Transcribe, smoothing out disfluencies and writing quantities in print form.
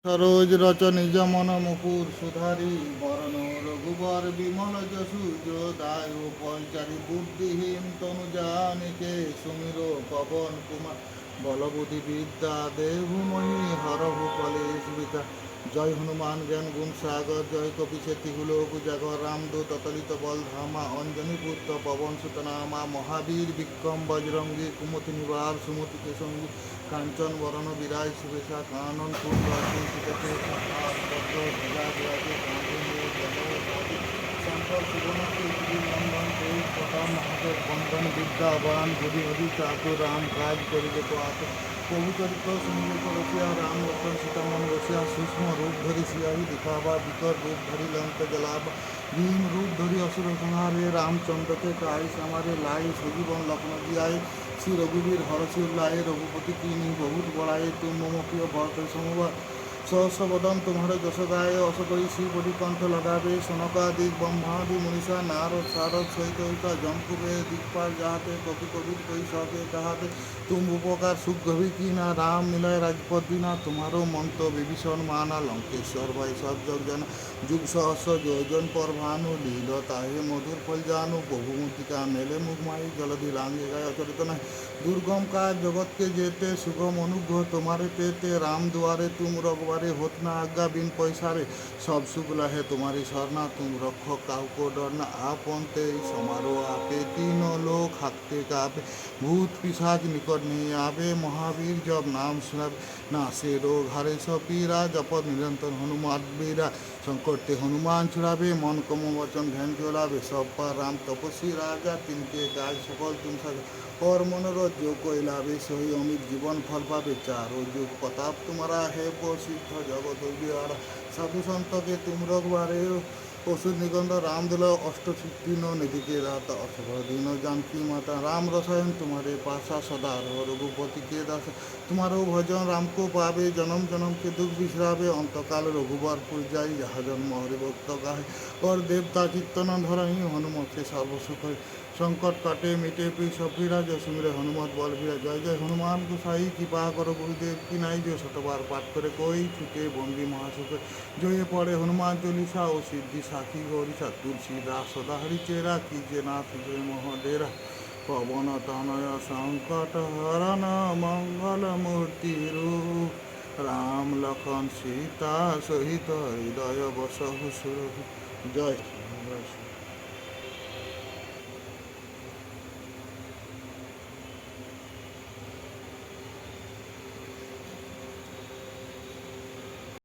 সরোজ রচ নিজ মন মুকুর সুধারি বরণ রঘুবর বিমল যশু যোদায় পঞ্চারি বুদ্ধিহীন তনু জানিকে সুমির পবন কুমার বলবুদ্ধি বিদ্যা দেহুময়ী হরহু কলেশ বিকা জয় হনুমান জ্ঞান গুণ সাগর জয় কপি সেতিহুলোক জাগর রামদূত অতলিত বল ধামা অঞ্জনী পুত্র পবন সুতনামা মহাবীর বিক্রম বজরঙ্গী কুমতি নিবার সুমতি কে সঙ্গী কাঞ্চন বরণ বিরাজ শুভেচ্ছা কানন কুণ্ড শঙ্কর সুবর্ণ নন্দন তেইশ প্রথম মহাদেব বন্দন বিদ্যাবান হরি হরি চাতুর রাম কাজ করিবে তো আত প্রভু চরিত্র সুমিলিত রসিয়া রাম লক্ষণ সীতামন রসিয়া সূক্ষ্ম রূপ ধরি সিয়াহি দেখাবা বিকট রূপ ধরি লঙ্ক জলাবা ভীম রূপ ধরি অসুর সংহারে রামচন্দ্রকে কাই সামারে লাই সজীবন লগ্ন দিয়ায় শ্রী রঘুবীর হরসি উল্লাহে রঘুপতি কিনি বহুত বড়ায়ে তুম মম প্রিয় ভরত সমবাদ सहस्र बदन तुम्हारे जस गाये अस करी श्रीपति कंठ लगावे सनकादिक ब्रह्मादि मुनिषा नारद सारद सहित जमकुबे दिक्पाल जाते कपि कबीर कही सके चाहते तुम उपकार सुख गभी की ना राम मिलाय राजपद दीना तुम्हारो मंत्र विभीषण माना लंकेश्वर भाई सब जग जन जुग सहस्र योजन पर भानु लील ताहे मधुर फल जानू प्रभु मुक्तिका मेले मुख माई जलधि लांगे गाय अचरित नहीं दुर्गम का जगत के जेते सुगम अनुग्रह तुम्हारे तेते राम दुआरे तुम रघुवारे होत ना आज्ञा बिन पैसारे सब सुख लहे तुम्हारी सरना तुम रखो काहू को डरना आपन ते समारोह आपे तीनों लोग हकते कापे भूत पिशाच निकट नहीं आवे महावीर जब नाम सुनावे नासे रोग हरे सब पीरा जपत निरंतर हनुमान बीरा संकट ते हनुमान छुड़ावे मन कम वचन ध्यान चलावे सब पर राम तपस्वी राजा तिनके काज सकल तुम सजा और मनोरथ जो कोई लाभे सही अमित जीवन फल पावे चारों युग प्रताप तुम्हारा है प्रसिद्ध जगत विहार साधु संत के तुम रघुवारे ओषुध निगंध राम दिल अष्ट सिद्धि निधि के दाता असफल दीन जानकी माता राम रसायन तुम्हारे पासा सदा रहो रघुपति के दास तुम्हारो भजन राम को पावे जन्म जन्म के दुख बिसरावे अंतकाल रघुबरपुर जाई जहाँ जन्म हरि भक्त गाहे और देवता चित्तन धरही हनुमत से सर्वसुख संकट काटे मिटे पी सब पीरा जो सुमिरे हनुमत बल बीरा जय जय हनुमान गोसाई कृपा करो गुरुदेव की नाई जो शतबार पाठ करे कोई छुटे बंदी महासुख जो ये पढ़े हनुमान चालीसा ओ सिद्धि साखी गौरीसा तुलसीदास सदा हरि चेरा कीजे नाथ जय मोहडेरा पवन तनय संकट हरण मंगल मूर्ति रूप राम लखन सीता सहित हृदय बसहु सुर जय